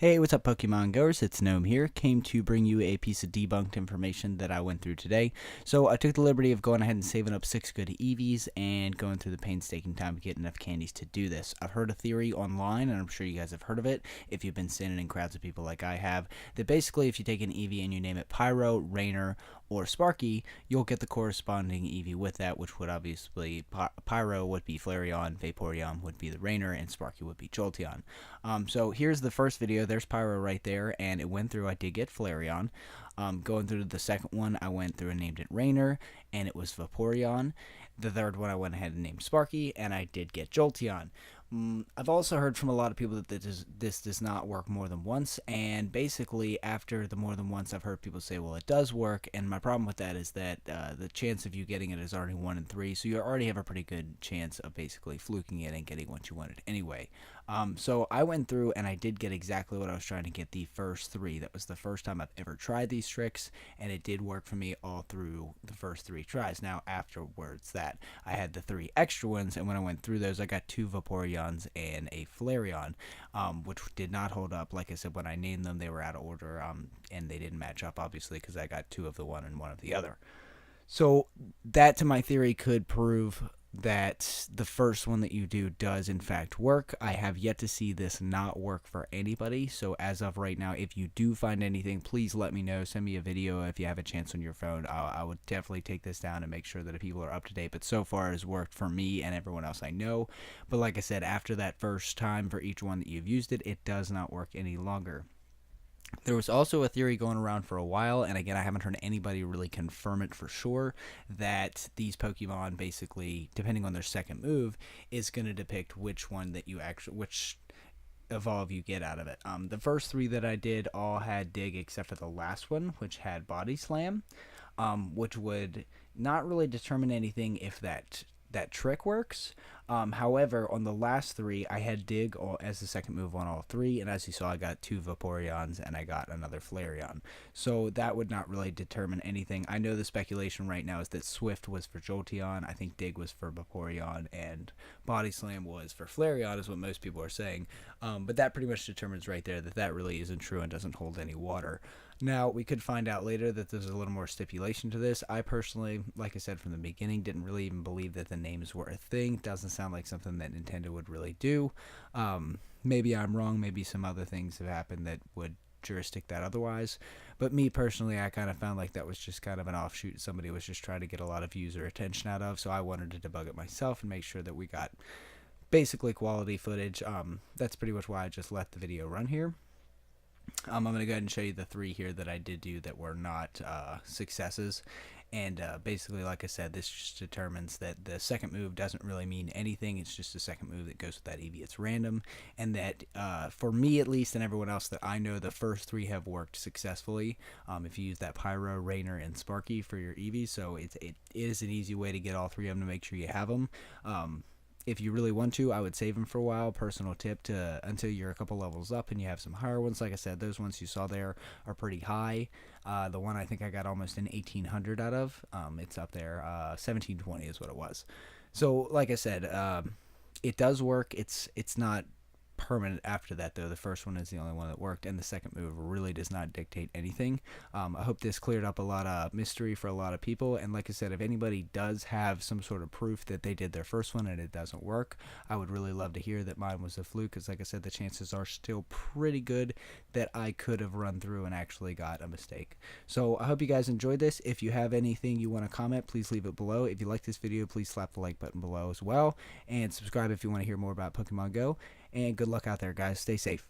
Hey, what's up, Pokemon Goers? It's Gnome here. Came to bring you a piece of debunked information that I went through today. So I took the liberty of going ahead and saving up 6 good Eevees and going through the painstaking time to get enough candies to do this. I've heard a theory online, and I'm sure you guys have heard of it, if you've been standing in crowds of people like I have, that basically if you take an Eevee and you name it Pyro, Rainer, or Sparky, you'll get the corresponding Eevee with that, which would obviously, Pyro would be Flareon, Vaporeon would be the Rainer, and Sparky would be Jolteon. So here's the first video. There's Pyro right there, and it went through. I did get Flareon. Going through the second one, I went through and named it Rainer, and it was Vaporeon. The third one, I went ahead and named Sparky, and I did get Jolteon. I've also heard from a lot of people that this does not work more than once, and basically after the more than once, I've heard people say, well, it does work, and my problem with that is that the chance of you getting it is already 1 in 3, so you already have a pretty good chance of basically fluking it and getting what you wanted anyway. So I went through and I did get exactly what I was trying to get the first 3. That was the first time I've ever tried these tricks, and it did work for me all through the first 3 tries. Now, afterwards that, I had the 3 extra ones, and when I went through those, I got 2 Vaporeons and a Flareon, which did not hold up. Like I said, when I named them, they were out of order, and they didn't match up, obviously, because I got 2 of the one and 1 of the other. So that, to my theory, could prove that the first one that you do does in fact work. I have yet to see this not work for anybody, so as of right now, if you do find anything, please let me know. Send me a video if you have a chance on your phone. I would definitely take this down and make sure that people are up to date, but so far it has worked for me and everyone else I know. But like I said, after that first time for each one that you've used it, it does not work any longer. There was also a theory going around for a while, and again, I haven't heard anybody really confirm it for sure, that these Pokemon basically, depending on their second move, is going to depict which one that you actually, which evolve you get out of it. The first 3 that I did all had Dig except for the last one, which had Body Slam, which would not really determine anything if that trick works. However, on the last 3, I had Dig as the second move on all 3, and as you saw, I got 2 Vaporeons and I got another Flareon. So that would not really determine anything. I know the speculation right now is that Swift was for Jolteon, I think Dig was for Vaporeon, and Body Slam was for Flareon, is what most people are saying. But that pretty much determines right there that that really isn't true and doesn't hold any water. Now, we could find out later that there's a little more stipulation to this. I personally, like I said from the beginning, didn't really even believe that the names were a thing. Doesn't sound like something that Nintendo would really do. Maybe I'm wrong. Maybe some other things have happened that would jurisdict that otherwise. But me personally, I kind of found like that was just kind of an offshoot somebody was just trying to get a lot of user attention out of. So I wanted to debug it myself and make sure that we got basically quality footage. That's pretty much why I just let the video run here. I'm going to go ahead and show you the 3 here that I did do that were not successes. And basically, like I said, this just determines that the second move doesn't really mean anything. It's just a second move that goes with that Eevee. It's random. And that, for me at least, and everyone else that I know, the first 3 have worked successfully. If you use that Pyro, Rainer, and Sparky for your Eevee. So it is an easy way to get all 3 of them to make sure you have them. If you really want to, I would save them for a while. Personal tip, until you're a couple levels up and you have some higher ones. Like I said, those ones you saw there are pretty high. The one I think I got almost an 1800 out of, it's up there. 1720 is what it was. So, like I said, it does work. It's not permanent after that, though. The first one is the only one that worked, and the second move really does not dictate anything. I hope this cleared up a lot of mystery for a lot of people, and like I said, if anybody does have some sort of proof that they did their first one and it doesn't work, I would really love to hear that mine was a fluke, because like I said, the chances are still pretty good that I could have run through and actually got a mistake. So I hope you guys enjoyed this. If you have anything you want to comment, please leave it below. If you like this video, please slap the like button below as well, and subscribe if you want to hear more about Pokemon Go. And good luck out there, guys. Stay safe.